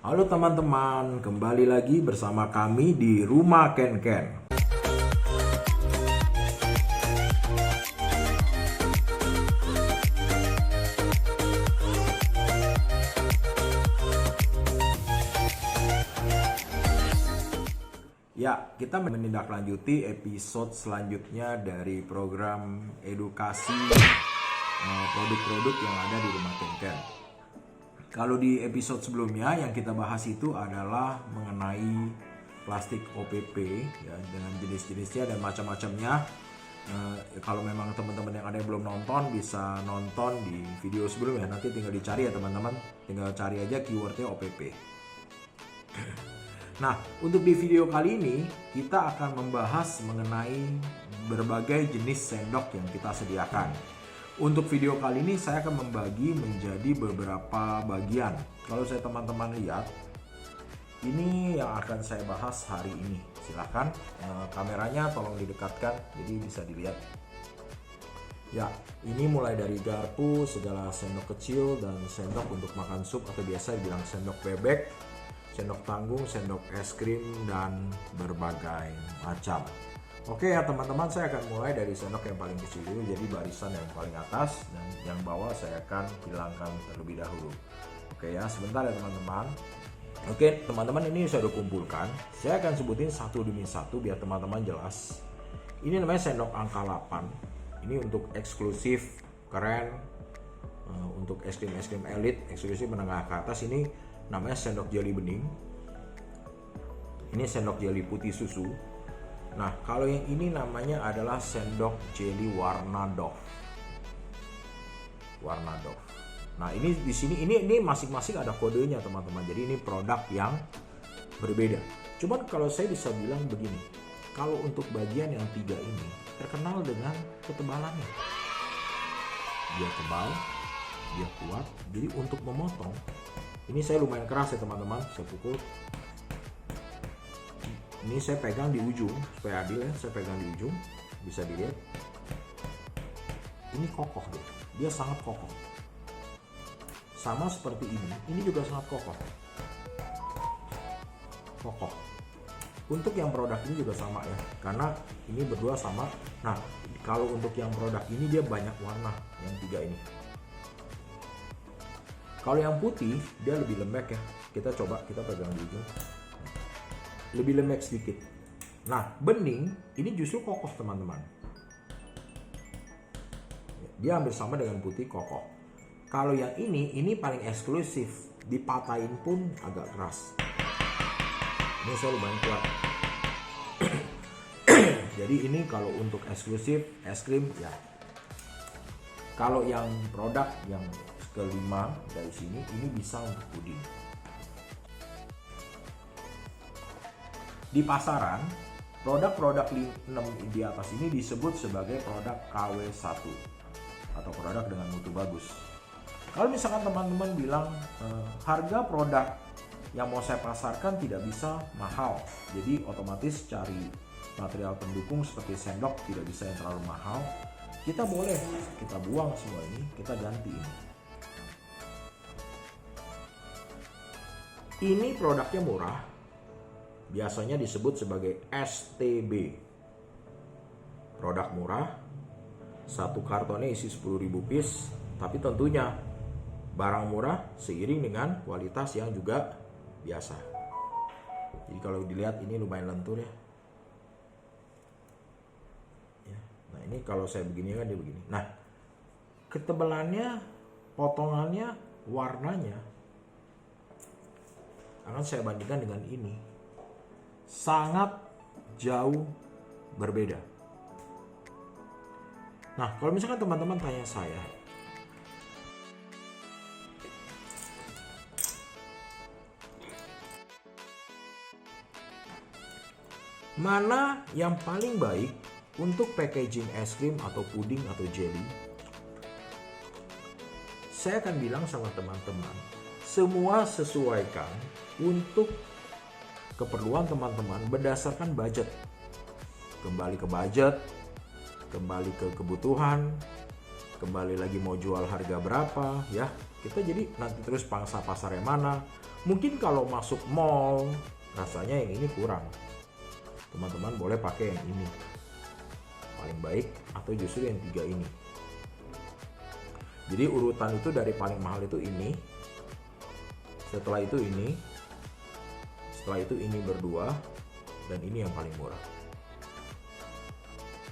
Halo teman-teman, kembali lagi bersama kami di Rumah Ken Ken. Ya, kita menindaklanjuti episode selanjutnya dari program edukasi produk-produk yang ada di Rumah Ken Ken. Kalau di episode sebelumnya yang kita bahas itu adalah mengenai plastik OPP ya, dengan jenis-jenisnya dan macam-macamnya. Kalau memang teman-teman yang ada yang belum nonton bisa nonton di video sebelumnya. Nanti tinggal dicari ya teman-teman, tinggal cari aja keywordnya OPP. Nah, untuk di video kali ini kita akan membahas mengenai berbagai jenis sendok yang kita sediakan. Untuk video kali ini saya akan membagi menjadi beberapa bagian. Kalau saya teman-teman lihat, ini yang akan saya bahas hari ini. Silahkan kameranya tolong didekatkan jadi bisa dilihat. Ya, ini mulai dari garpu, segala sendok kecil dan sendok untuk makan sup atau biasa dibilang sendok bebek, sendok tanggung, sendok es krim dan berbagai macam. Oke ya teman-teman, saya akan mulai dari sendok yang paling kecil dulu, jadi barisan yang paling atas dan yang bawah saya akan hilangkan terlebih dahulu. Oke ya, sebentar ya teman-teman. Oke teman-teman, ini saya udah kumpulkan. Saya akan sebutin satu demi satu biar teman-teman jelas. Ini namanya sendok angka 8. Ini untuk eksklusif, keren, untuk es krim elit, eksklusif menengah ke atas. Ini namanya sendok jeli bening. Ini sendok jeli putih susu. Nah, kalau yang ini namanya adalah sendok jeli warna doff. Warna doff. Nah, ini di sini ini masing-masing ada kodenya, teman-teman. Jadi ini produk yang berbeda. Cuman kalau saya bisa bilang begini, kalau untuk bagian yang 3 ini terkenal dengan ketebalannya. Dia tebal, dia kuat. Jadi untuk memotong, ini saya lumayan keras ya, teman-teman. Saya pukul. Ini saya pegang di ujung supaya adil ya, saya pegang di ujung, bisa dilihat. Ini kokoh deh, dia sangat kokoh. Sama seperti ini juga sangat kokoh. Kokoh. Untuk yang produk ini juga sama ya, karena ini berdua sama. Nah, kalau untuk yang produk ini dia banyak warna, yang 3 ini. Kalau yang putih dia lebih lembek ya. Kita pegang di ujung. Lebih lembek sedikit. Nah, bening ini justru kokoh teman-teman. Dia hampir sama dengan putih, kokoh. Kalau yang ini paling eksklusif, dipatahin pun agak keras. Ini saya lumayan kuat. Jadi ini kalau untuk eksklusif es krim ya. Kalau yang produk yang kelima dari sini, ini bisa untuk puding. Di pasaran, produk-produk 6 di atas ini disebut sebagai produk KW1 atau produk dengan mutu bagus. Kalau misalkan teman-teman bilang harga produk yang mau saya pasarkan tidak bisa mahal, jadi otomatis cari material pendukung seperti sendok tidak bisa yang terlalu mahal, kita boleh kita buang semua ini, kita ganti ini. Ini produknya murah. Biasanya disebut sebagai STB. Produk murah. Satu kartonnya isi 10.000 piece. Tapi tentunya barang murah seiring dengan kualitas yang juga biasa. Jadi kalau dilihat ini lumayan lentur ya. Nah ini kalau saya begini kan dia begini. Nah ketebalannya, potongannya, warnanya akan saya bandingkan dengan ini. Sangat jauh berbeda. Nah, kalau misalkan teman-teman tanya saya, mana yang paling baik untuk packaging es krim atau puding atau jelly? Saya akan bilang sama teman-teman, semua sesuaikan untuk keperluan teman-teman berdasarkan budget. Kembali ke budget, kembali ke kebutuhan, kembali lagi mau jual harga berapa ya. Kita jadi nanti terus pangsa pasarnya mana, Mungkin kalau masuk mall rasanya yang ini kurang, teman-teman boleh pakai yang ini paling baik, atau justru yang 3 ini. Jadi urutan itu dari paling mahal itu ini, setelah itu ini, setelah itu ini berdua, dan ini yang paling murah.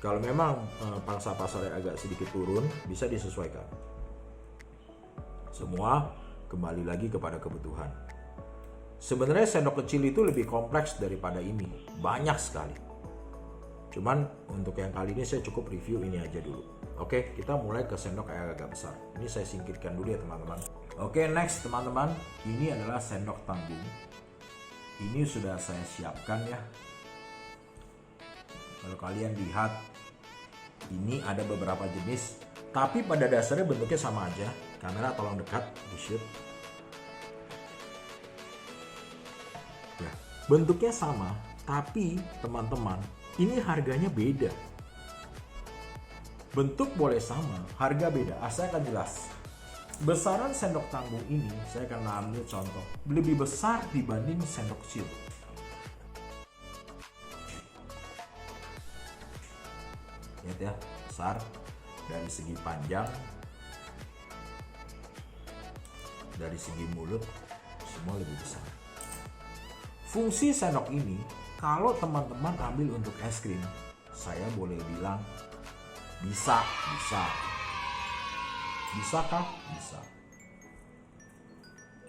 Kalau memang pangsa pasarnya agak sedikit turun, bisa disesuaikan. Semua kembali lagi kepada kebutuhan. Sebenarnya sendok kecil itu lebih kompleks daripada ini, banyak sekali. Cuman untuk yang kali ini saya cukup review ini aja dulu. Oke, kita mulai ke sendok yang agak besar. Ini saya singkirkan dulu ya teman-teman. Oke, next teman-teman, ini adalah sendok tanggung. Ini sudah saya siapkan ya. Kalau kalian lihat, ini ada beberapa jenis, tapi pada dasarnya bentuknya sama aja. Kamera tolong dekat, di shoot. Ya, bentuknya sama, tapi teman-teman, ini harganya beda. Bentuk boleh sama, harga beda. Saya akan jelas. Besaran sendok tanggung ini, saya akan ambil contoh, lebih besar dibanding sendok kecil. Lihat ya, besar dari segi panjang, dari segi mulut, semua lebih besar. Fungsi sendok ini, kalau teman-teman ambil untuk es krim, saya boleh bilang bisa. Bisakah? Bisa.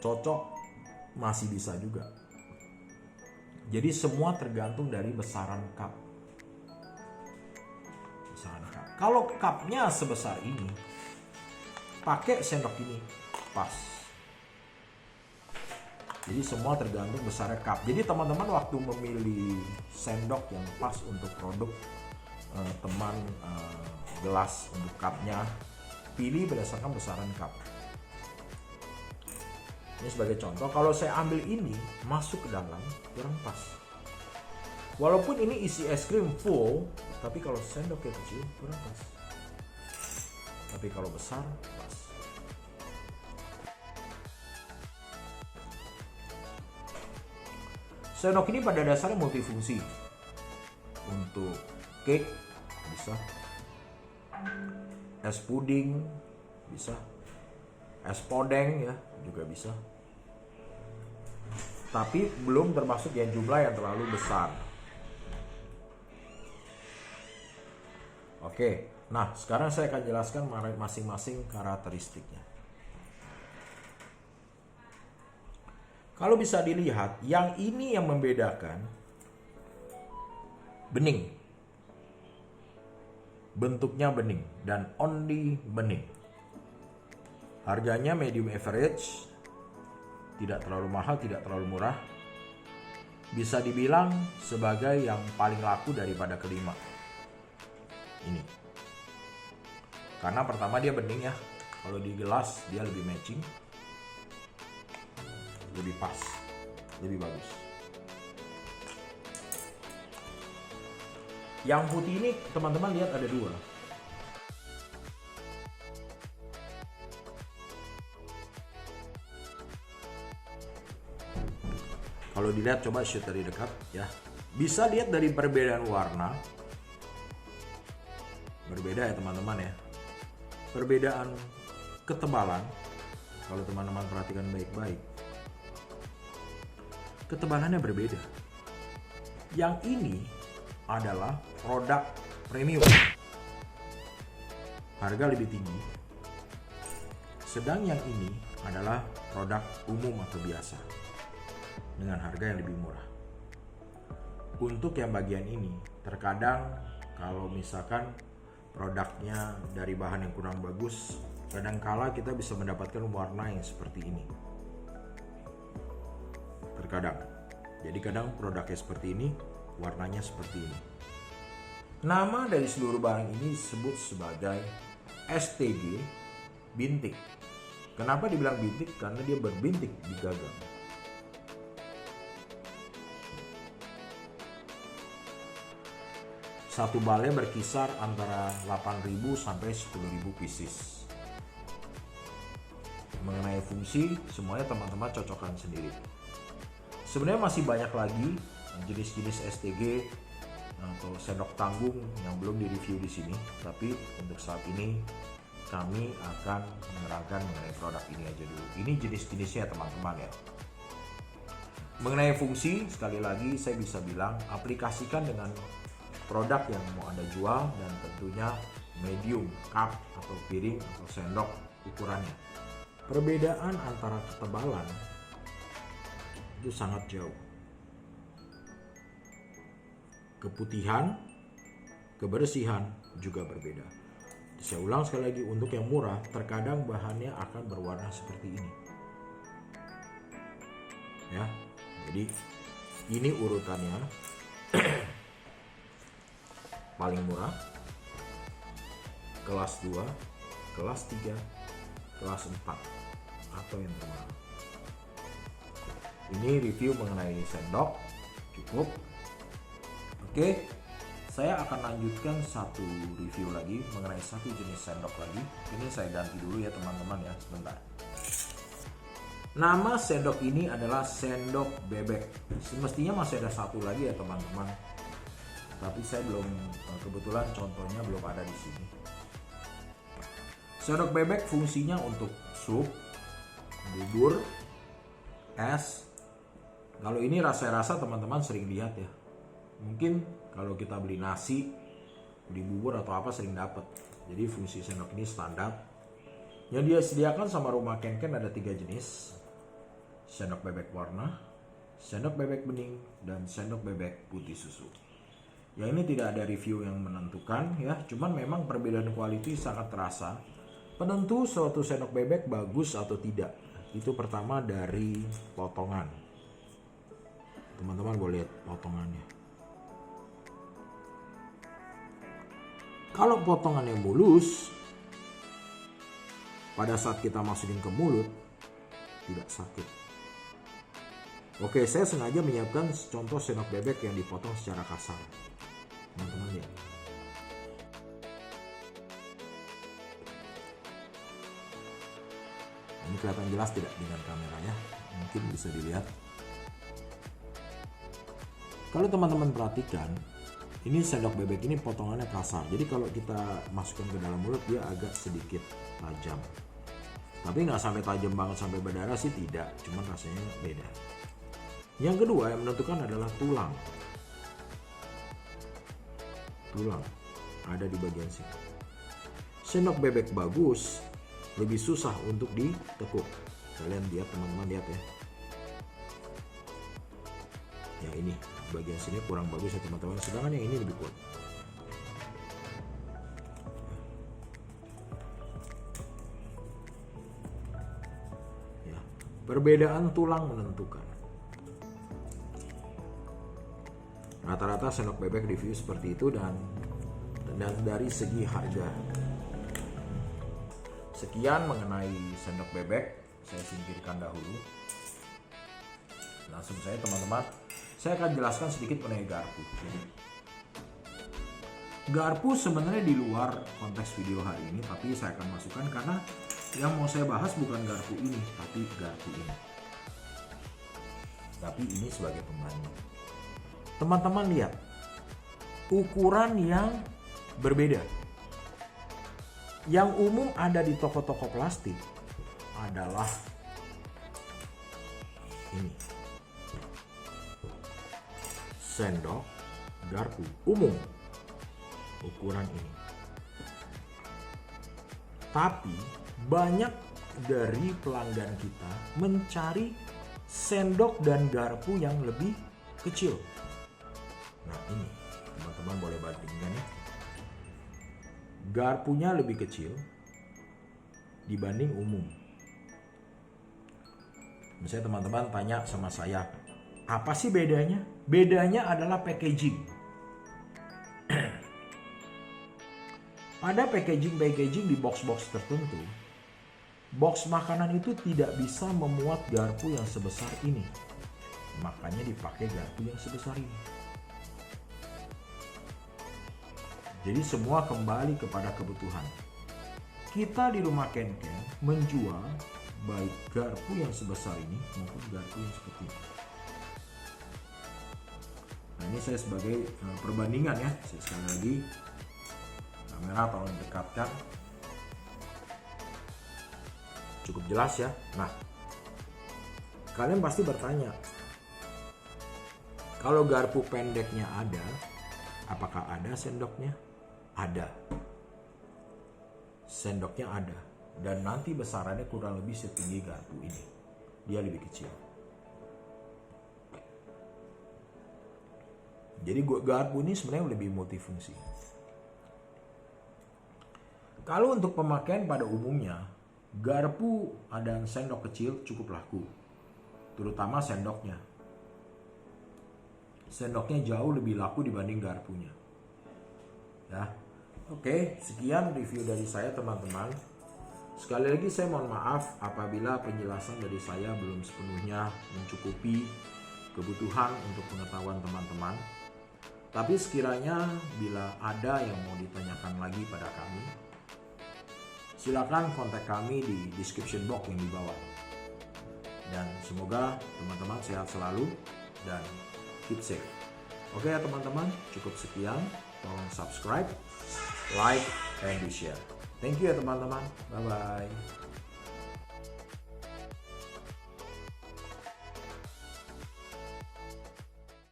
Cocok? Masih bisa juga. Jadi semua tergantung dari besaran cup. Kalau cupnya sebesar ini, pakai sendok ini pas. Jadi semua tergantung besarnya cup. Jadi teman-teman waktu memilih sendok yang pas untuk produk teman gelas untuk cupnya, pilih berdasarkan besaran cup. Ini sebagai contoh, kalau saya ambil ini masuk ke dalam kurang pas. Walaupun ini isi es krim full, tapi kalau sendoknya kecil kurang pas. Tapi kalau besar pas. Sendok ini pada dasarnya multifungsi. Untuk cake bisa, es puding bisa, es podeng ya juga bisa. Tapi belum termasuk yang jumlah yang terlalu besar. Oke, nah sekarang saya akan jelaskan masing-masing karakteristiknya. Kalau bisa dilihat, yang ini yang membedakan bening. Bentuknya bening dan only bening. Harganya medium average, tidak terlalu mahal, tidak terlalu murah. Bisa dibilang sebagai yang paling laku daripada kelima. Ini. Karena pertama dia bening ya. Kalau di gelas dia lebih matching. Lebih pas. Lebih bagus. Yang putih ini teman-teman lihat ada 2. Kalau dilihat coba shoot dari dekat ya. Bisa lihat dari perbedaan warna. Berbeda ya teman-teman ya. Perbedaan ketebalan. Kalau teman-teman perhatikan baik-baik. Ketebalannya berbeda. Yang ini adalah produk premium. Harga lebih tinggi. Sedang yang ini adalah produk umum atau biasa. Dengan harga yang lebih murah. Untuk yang bagian ini, terkadang kalau misalkan produknya dari bahan yang kurang bagus, kadangkala kita bisa mendapatkan warna yang seperti ini. Terkadang. Jadi kadang produknya seperti ini, warnanya seperti ini. Nama dari seluruh barang ini disebut sebagai STG bintik. Kenapa dibilang bintik? Karena dia berbintik di gagang. Satu balnya berkisar antara 8.000 sampai 10.000 pieces. Mengenai fungsi, semuanya teman-teman cocokkan sendiri. Sebenarnya masih banyak lagi jenis-jenis STG atau sendok tanggung yang belum direview di sini, tapi untuk saat ini kami akan menerangkan mengenai produk ini aja dulu. Ini jenis-jenisnya teman-teman ya. Mengenai fungsi, sekali lagi saya bisa bilang aplikasikan dengan produk yang mau Anda jual, dan tentunya medium, cup atau piring atau sendok ukurannya. Perbedaan antara ketebalan itu sangat jauh. Keputihan, kebersihan juga berbeda. Saya ulang sekali lagi, untuk yang murah terkadang bahannya akan berwarna seperti ini. Ya. Jadi ini urutannya. Paling murah, kelas 2, kelas 3, kelas 4, atau yang termahal. Ini review mengenai sendok, cukup. Oke, saya akan lanjutkan satu review lagi mengenai satu jenis sendok lagi. Ini saya ganti dulu ya teman-teman ya, sebentar. Nama sendok ini adalah sendok bebek. Semestinya masih ada satu lagi ya teman-teman, tapi saya belum, kebetulan contohnya belum ada di sini. Sendok bebek fungsinya untuk sup, bubur, es. Kalau ini rasa teman-teman sering lihat ya. Mungkin kalau kita beli nasi, beli bubur atau apa sering dapat. Jadi fungsi sendok ini standar. Yang dia sediakan sama rumah Kenken ada 3 jenis. Sendok bebek warna, sendok bebek bening, dan sendok bebek putih susu. Yang ini tidak ada review yang menentukan ya, cuman memang perbedaan quality sangat terasa. Penentu suatu sendok bebek bagus atau tidak, itu pertama dari potongan. Teman-teman boleh lihat potongannya. Kalau potongannya mulus, pada saat kita masukin ke mulut tidak sakit. Oke, saya sengaja menyiapkan contoh sendok bebek yang dipotong secara kasar. Teman-teman lihat. Ini kelihatan jelas tidak dengan kameranya? Mungkin bisa dilihat. Kalau teman-teman perhatikan, ini sendok bebek ini potongannya kasar. Jadi kalau kita masukkan ke dalam mulut dia agak sedikit tajam. Tapi nggak sampai tajam banget sampai berdarah sih, tidak. Cuman rasanya beda. Yang kedua yang menentukan adalah tulang. Tulang ada di bagian sini. Sendok bebek bagus lebih susah untuk ditekuk. Kalian lihat teman-teman, lihat ya. Yang ini bagian sini kurang bagus ya teman-teman. Sedangkan yang ini lebih kuat. Ya, perbedaan tulang menentukan. Rata-rata sendok bebek review seperti itu, dan dari segi harga. Sekian mengenai sendok bebek, saya singkirkan dahulu. Langsung saya teman-teman, saya akan jelaskan sedikit mengenai garpu. Garpu sebenarnya di luar konteks video hari ini, tapi saya akan masukkan karena yang mau saya bahas bukan garpu ini, tapi garpu ini. Tapi ini sebagai pembanding. Teman-teman lihat, ukuran yang berbeda. Yang umum ada di toko-toko plastik adalah ini. Sendok garpu umum ukuran ini. Tapi banyak dari pelanggan kita mencari sendok dan garpu yang lebih kecil. Nah ini teman-teman boleh bandingkan ya. Garpunya lebih kecil dibanding umum. Misalnya teman-teman tanya sama saya, apa sih bedanya? Bedanya adalah packaging. Pada packaging di box-box tertentu, box makanan itu tidak bisa memuat garpu yang sebesar ini. Makanya dipakai garpu yang sebesar ini. Jadi semua kembali kepada kebutuhan. Kita di rumah Kenken menjual baik garpu yang sebesar ini maupun garpu yang seperti ini. saya sebagai perbandingan ya. Sekali lagi, kamera tolong dekatkan, cukup jelas ya. Nah, kalian pasti bertanya, kalau garpu pendeknya ada, apakah ada sendoknya? Ada. Sendoknya ada. Dan nanti besarannya kurang lebih setinggi garpu ini. Dia lebih kecil. Jadi garpu ini sebenarnya lebih multifungsi. Kalau untuk pemakaian pada umumnya, garpu dan sendok kecil cukup laku. Terutama sendoknya. Sendoknya jauh lebih laku dibanding garpunya. Ya. Oke, sekian review dari saya teman-teman. Sekali lagi saya mohon maaf apabila penjelasan dari saya belum sepenuhnya mencukupi kebutuhan untuk pengetahuan teman-teman. Tapi sekiranya bila ada yang mau ditanyakan lagi pada kami, silakan kontak kami di description box yang di bawah. Dan semoga teman-teman sehat selalu dan keep safe. Oke ya teman-teman, cukup sekian. Tolong subscribe, like, and di share. Thank you ya teman-teman. Bye-bye.